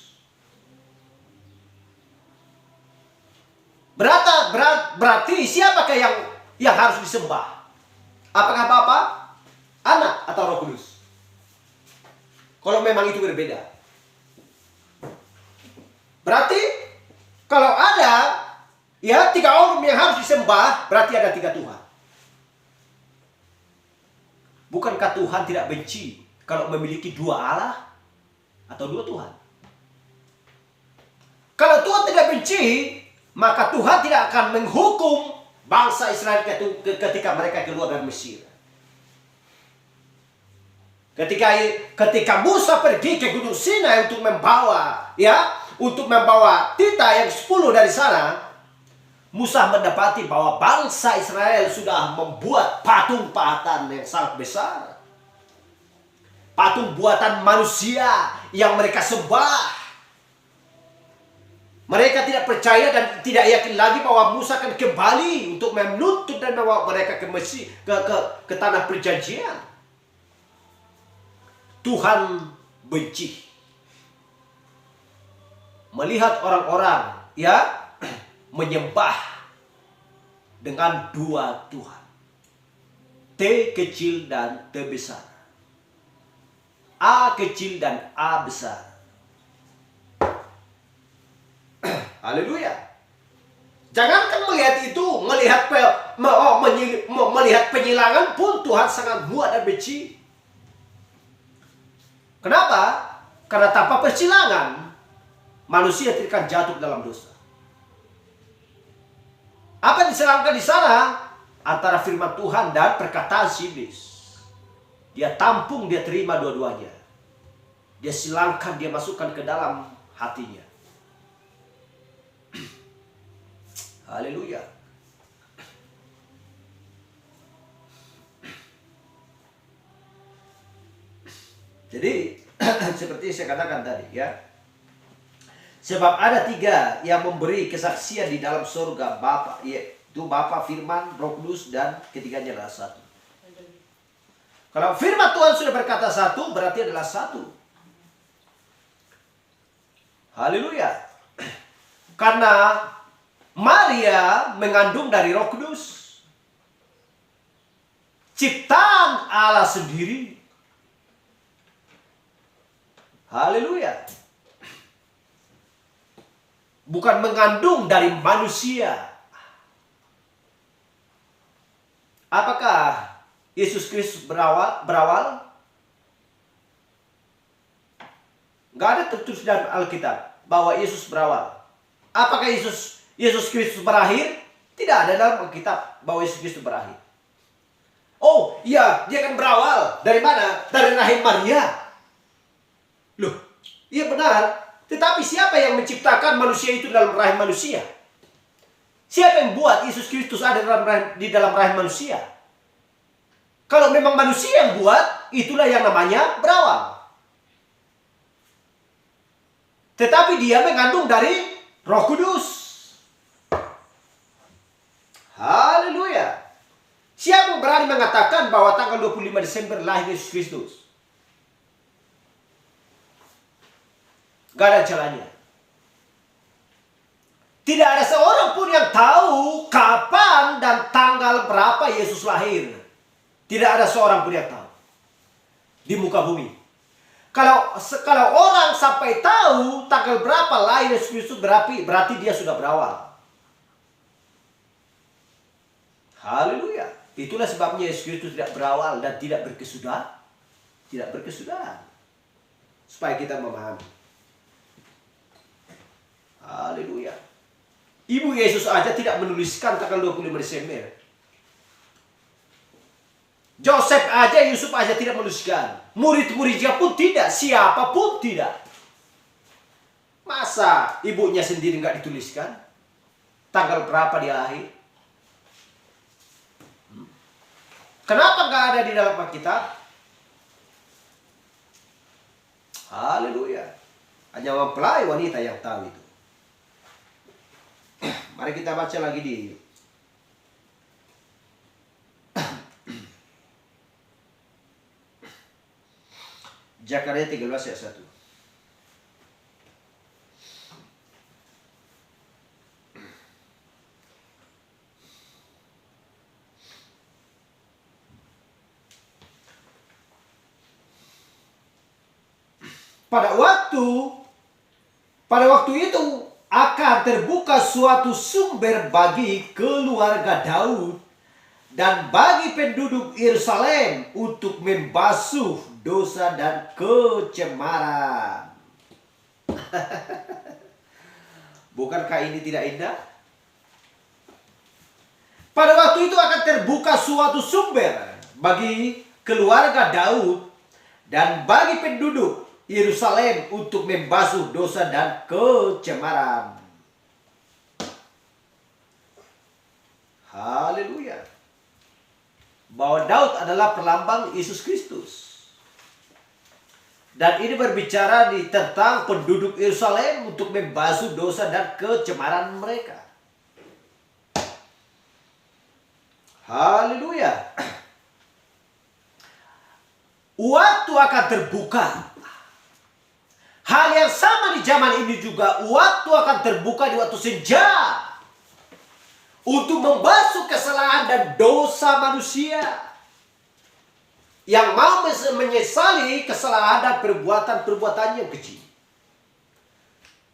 Berarti siapakah yang harus disembah? Apakah Bapa, Anak, atau Roh Kudus? Kalau memang itu berbeda. Berarti kalau ada 3 orang yang harus disembah, berarti ada 3 Tuhan. Bukankah Tuhan tidak benci kalau memiliki 2 Allah atau 2 Tuhan? Kalau Tuhan tidak benci, maka Tuhan tidak akan menghukum bangsa Israel ketika mereka keluar dari Mesir. Ketika Musa pergi ke Gunung Sinai untuk membawa tita yang 10 dari sana, Musa mendapati bahwa bangsa Israel sudah membuat patung-patung yang sangat besar. Patung buatan manusia yang mereka sembah. Mereka tidak percaya dan tidak yakin lagi bahwa Musa akan kembali untuk menuntut dan membawa mereka ke Mesir, ke tanah perjanjian. Tuhan benci melihat orang-orang menyembah dengan 2 Tuhan. T kecil dan T besar. A kecil dan A besar. Haleluya. Jangankan melihat itu, melihat penyilangan pun Tuhan sangat muak dan benci. Kenapa? Karena tanpa persilangan, manusia tidak akan jatuh dalam dosa. Apa yang disilangkan di sana? Antara firman Tuhan dan perkataan si iblis. Dia tampung, dia terima dua-duanya. Dia silangkan, dia masukkan ke dalam hatinya. Haleluya. Jadi seperti saya katakan tadi ya. Sebab ada 3 yang memberi kesaksian di dalam surga, Bapa, yaitu Bapa, Firman, Roh Kudus, dan ketiganya adalah 1. Kalau firman Tuhan sudah berkata 1, berarti adalah 1. Haleluya. Karena Maria mengandung dari Roh Kudus, ciptaan Allah sendiri. Haleluya. Bukan mengandung dari manusia. Apakah Yesus Kristus berawal? Gak ada tertulis dalam Alkitab bahwa Yesus berawal. Apakah Yesus Kristus berakhir? Tidak ada dalam Alkitab bahwa Yesus Kristus berakhir. Oh iya, dia akan berawal. Dari mana? Dari rahim Maria. Loh, iya benar. Tetapi siapa yang menciptakan manusia itu dalam rahim manusia? Siapa yang buat Yesus Kristus ada di dalam rahim manusia? Kalau memang manusia yang buat, itulah yang namanya berawal. Tetapi dia mengandung dari Roh Kudus. Haleluya. Siapa yang berani mengatakan bahwa tanggal 25 Desember lahir Yesus Kristus? Gak ada caranya. Tidak ada seorang pun yang tahu kapan dan tanggal berapa Yesus lahir. Tidak ada seorang pun yang tahu di muka bumi. Kalau orang sampai tahu tanggal berapa lahir Yesus Kristus, berarti dia sudah berawal. Haleluya. Itulah sebabnya Yesus Kristus tidak berawal dan tidak berkesudahan. Tidak berkesudahan. Supaya kita memahami. Haleluya. Ibu Yesus aja tidak menuliskan tanggal 25 Desember. Joseph aja, Yusuf aja tidak menuliskan. Murid-muridnya pun tidak. Siapapun tidak. Masa ibunya sendiri nggak dituliskan? Tanggal berapa dia lahir? Kenapa nggak ada di dalam Alkitab? Haleluya. Hanya mempelai wanita yang tahu itu. Mari kita baca lagi di Zakaria 13 ayat 1. Pada waktu itu akan terbuka suatu sumber bagi keluarga Daud dan bagi penduduk Yerusalem untuk membasuh dosa dan kecemaran. Bukankah ini tidak indah? Pada waktu itu akan terbuka suatu sumber bagi keluarga Daud dan bagi penduduk Yerusalem untuk membasuh dosa dan kecemaran. Haleluya. Bahwa Daud adalah perlambang Yesus Kristus. Dan ini berbicara tentang penduduk Yerusalem untuk membasuh dosa dan kecemaran mereka. Haleluya. Waktu akan terbuka. Hal yang sama di zaman ini juga, waktu akan terbuka di waktu senja untuk membasuh kesalahan dan dosa manusia yang mau menyesali kesalahan dan perbuatan-perbuatan yang kecil,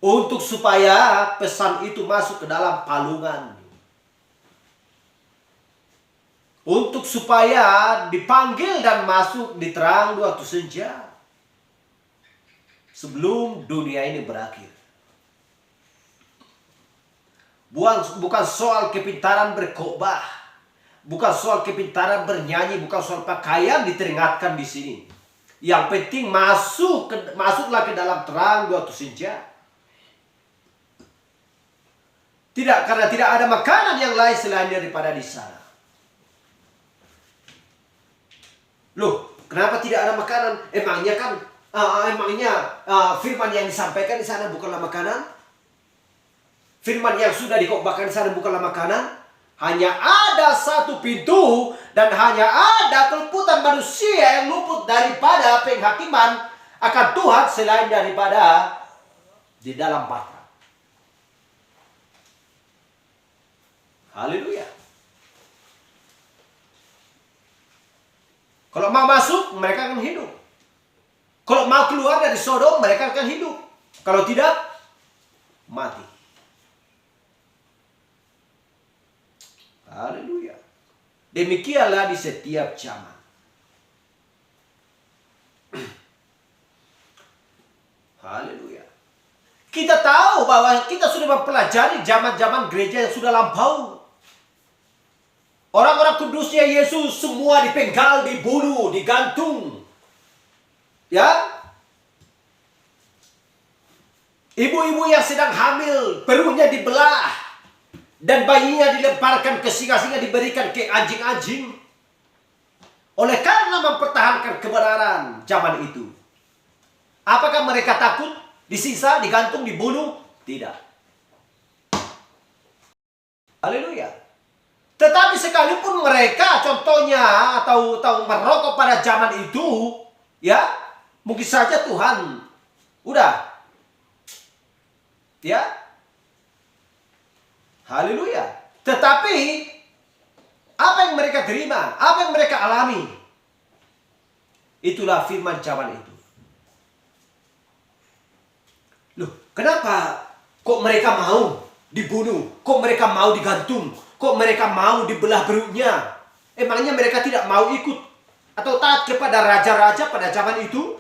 untuk supaya pesan itu masuk ke dalam palungan, untuk supaya dipanggil dan masuk di terang di waktu senja sebelum dunia ini berakhir. Bukan soal kepintaran berkhotbah, bukan soal kepintaran bernyanyi, bukan soal pakaian diteringatkan di sini. Yang penting masuklah ke dalam terang di waktu senja. Tidak, karena tidak ada makanan yang lain selain daripada di sana. Loh, kenapa tidak ada makanan? Emangnya firman yang disampaikan di sana bukanlah makanan? Firman yang sudah dikotbahkan di sana bukanlah makanan? Hanya ada satu pintu dan hanya ada keluputan manusia yang luput daripada penghakiman akan Tuhan selain daripada di dalam bata. Haleluya. Kalau mau masuk, mereka akan hidup. Kalau mau keluar dari Sodom, mereka akan hidup. Kalau tidak, mati. Haleluya. Demikianlah di setiap zaman. Haleluya. Kita tahu bahwa kita sudah mempelajari zaman-zaman gereja yang sudah lampau. Orang-orang kudusnya Yesus semua dipenggal, dibunuh, digantung. Ya, ibu-ibu yang sedang hamil, perutnya dibelah, dan bayinya dilemparkan ke singa-singa, diberikan ke anjing-anjing. Oleh karena mempertahankan kebenaran zaman itu. Apakah mereka takut? Disiksa, digantung, dibunuh? Tidak. Haleluya. Tetapi sekalipun mereka contohnya atau merokok pada zaman itu, ya, mungkin saja Tuhan udah, ya, haleluya. Tetapi apa yang mereka terima, apa yang mereka alami, itulah firman zaman itu. Loh, kenapa kok mereka mau dibunuh? Kok mereka mau digantung? Kok mereka mau dibelah perutnya? Emangnya mereka tidak mau ikut atau taat kepada raja-raja pada zaman itu?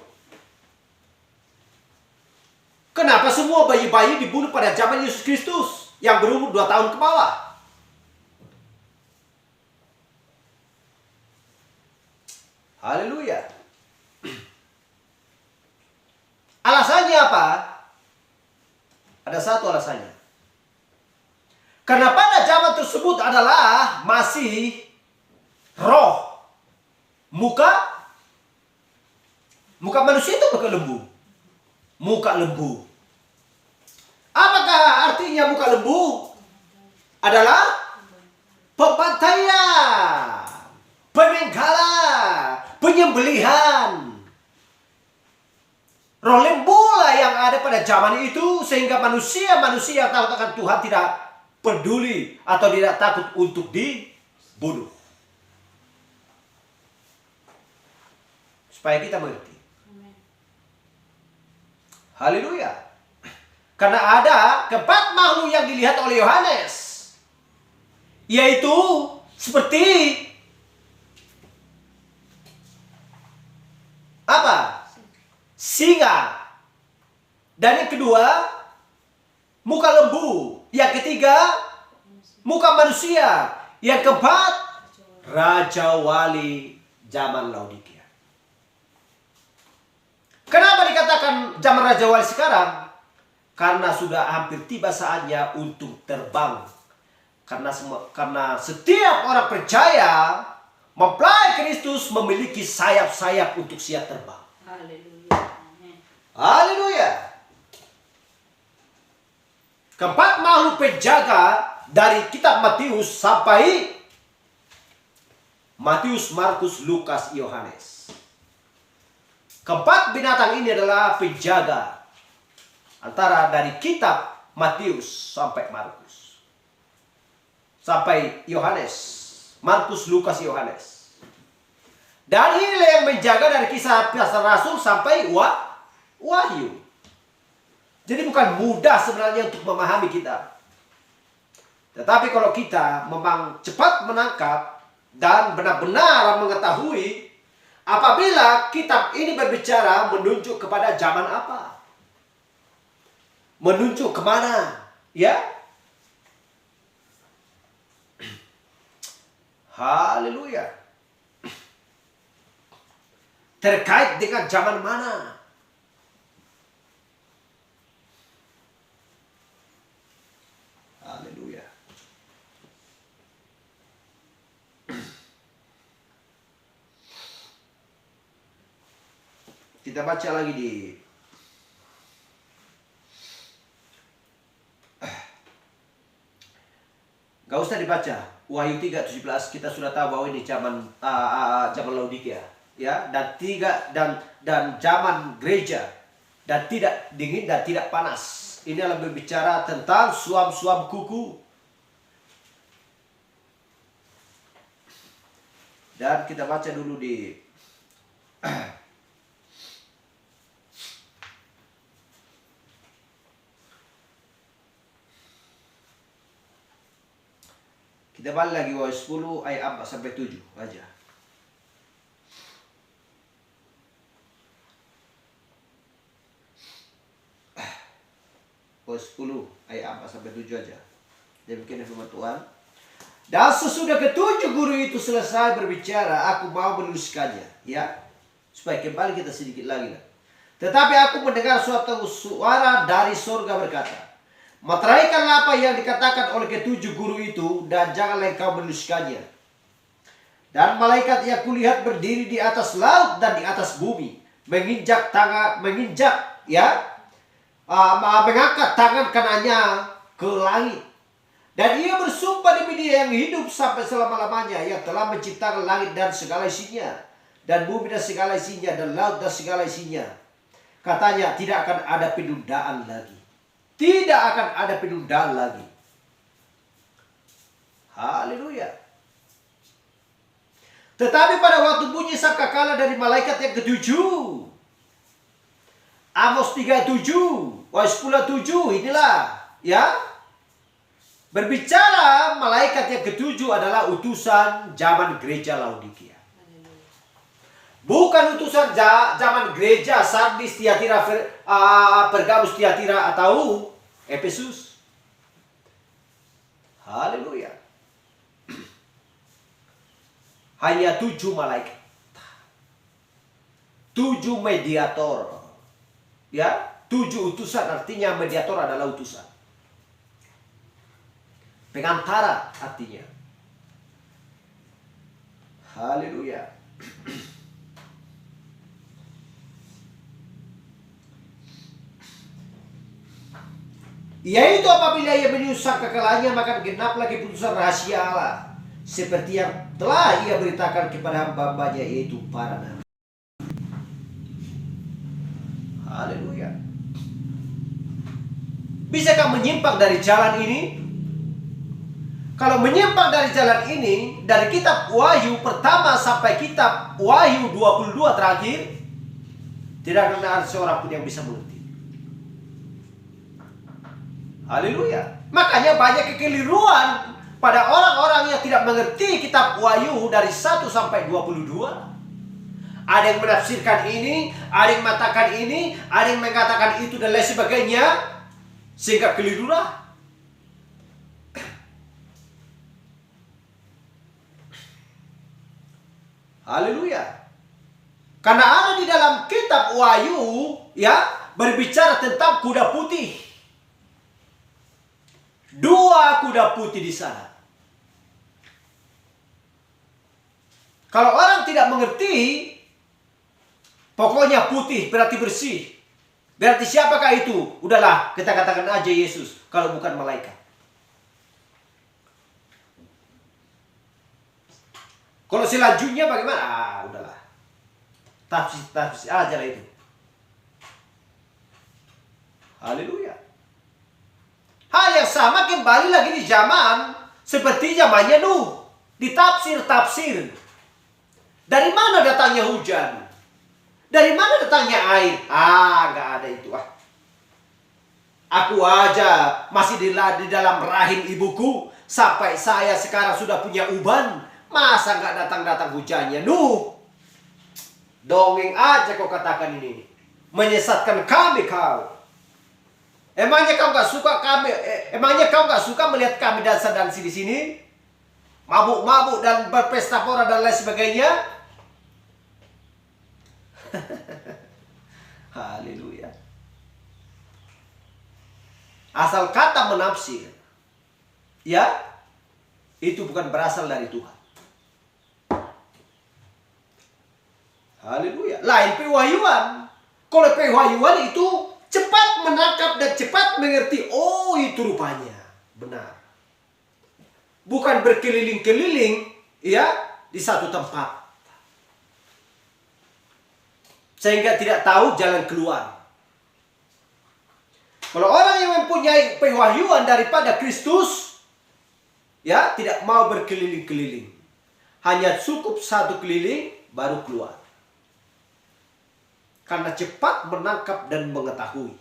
Kenapa semua bayi-bayi dibunuh pada zaman Yesus Kristus yang berumur 2 tahun ke bawah? Haleluya. Alasannya apa? Ada satu alasannya. Karena pada zaman tersebut adalah masih roh. Muka manusia itu muka lembu. Muka lembu. Apakah artinya muka lembu? Adalah pembantaian, penenggalan, penyembelihan. Rolling bola yang ada pada zaman itu, sehingga manusia yang takut akan Tuhan tidak peduli atau tidak takut untuk dibunuh. Supaya kita mengerti. Haleluya. Karena ada 4 makhluk yang dilihat oleh Yohanes, yaitu seperti apa? Singa. Dan yang kedua, muka lembu. Yang ketiga, muka manusia. Yang keempat, Raja Wali zaman Laodikia. Kenapa dikatakan zaman Raja Wali sekarang? Karena sudah hampir tiba saatnya untuk terbang. Karena setiap orang percaya mempelai Kristus memiliki sayap-sayap untuk siap terbang. Haleluya. Haleluya. 4 makhluk penjaga dari kitab Matius sampai Matius, Markus, Lukas, Yohanes. 4 binatang ini adalah penjaga antara dari kitab Matius sampai Markus, sampai Yohanes, Markus, Lukas, Yohanes. Dan inilah yang menjaga dari kisah Rasul sampai Wahyu. Jadi bukan mudah sebenarnya untuk memahami kita. Tetapi kalau kita memang cepat menangkap dan benar-benar mengetahui apabila kitab ini berbicara menunjuk kepada zaman apa, menunjuk kemana, ya. Haleluya. Terkait dengan zaman mana. Haleluya. Kita baca lagi di gak usah dibaca Wahyu 3:17, kita sudah tahu bahwa ini zaman Laodikia, ya, dan zaman gereja, dan tidak dingin dan tidak panas. Ini lebih bicara tentang suam-suam kuku. Dan kita baca dulu di kita balik lagi Wahyu 10 ayat 4 sampai 7 aja. Wahyu 10 ayat 4 sampai 7 aja. Demikian firman Tuhan. Dan sesudah ketujuh guru itu selesai berbicara, aku mau menuliskannya, ya. Supaya kembali kita sedikit lagi lah. Tetapi aku mendengar suatu suara dari surga berkata, materaikanlah apa yang dikatakan oleh ketujuh guru itu, dan janganlah engkau menuliskannya. Dan malaikat yang kulihat berdiri di atas laut dan di atas bumi, mengangkat tangan kanannya ke langit. Dan ia bersumpah demi Dia yang hidup sampai selama-lamanya, yang telah menciptakan langit dan segala isinya, dan bumi dan segala isinya, dan laut dan segala isinya. Katanya, tidak akan ada penundaan lagi. Tidak akan ada penundaan lagi. Haleluya. Tetapi pada waktu bunyi sangkakala dari malaikat yang ketujuh, Amos 3:7, Wahyu 10:7, inilah, ya, berbicara malaikat yang ketujuh adalah utusan zaman gereja Laodikia. Bukan utusan zaman gereja Sardis, Tiatira, Pergamus, Tiatira, atau Efesus. Haleluya. Hanya 7 malaikat. 7 mediator. Ya, 7 utusan, artinya mediator adalah utusan. Pengantara artinya. Haleluya. Yaitu apabila ia menyusah kekalahannya, maka genaplah keputusan rahasia Allah, seperti yang telah ia beritakan kepada hamba-hambanya, yaitu para nabi. Haleluya. Bisakah menyimpang dari jalan ini? Kalau menyimpang dari jalan ini, dari kitab Wahyu pertama sampai kitab Wahyu 22 terakhir, tidak akan ada seorang pun yang bisa mengerti. Haleluya. Makanya banyak kekeliruan pada orang-orang yang tidak mengerti kitab Wahyu dari 1 sampai 22. Ada yang menafsirkan ini, ada yang mengatakan ini, ada yang mengatakan itu dan lain sebagainya, sehingga kelirulah. Haleluya. Karena ada di dalam kitab Wahyu ya berbicara tentang kuda putih. 2 kuda putih di sana. Kalau orang tidak mengerti, pokoknya putih berarti bersih. Berarti siapakah itu? Udahlah, kita katakan aja Yesus kalau bukan malaikat. Kalau selanjutnya bagaimana? Udahlah. Tafsir aja lah itu. Haleluya. Hal yang sama kembali lagi di zaman seperti zamannya Nuh. Ditafsir-tafsir. Dari mana datangnya hujan? Dari mana datangnya air? Nggak ada itu. Aku aja masih di dalam rahim ibuku sampai saya sekarang sudah punya uban. Masa nggak datang-datang hujannya? Nuh, dongeng aja kau katakan ini. Menyesatkan kami kau. Emangnya kau nggak suka kami? Emangnya kau nggak suka melihat kami dansa-dansi di sini? Mabuk-mabuk dan berpesta pora dan lain sebagainya? Haleluya. Asal kata menafsir, ya, itu bukan berasal dari Tuhan. Haleluya. Lain pewahyuan. Kalau pewahyuan itu cepat menangkap dan cepat mengerti. Oh, itu rupanya. Benar. Bukan berkeliling-keliling ya di satu tempat. Sehingga tidak tahu jalan keluar. Kalau orang yang mempunyai pewahyuan daripada Kristus, ya, tidak mau berkeliling-keliling. Hanya cukup satu keliling baru keluar. Karena cepat menangkap dan mengetahui.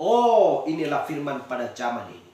Oh, inilah firman pada zaman ini.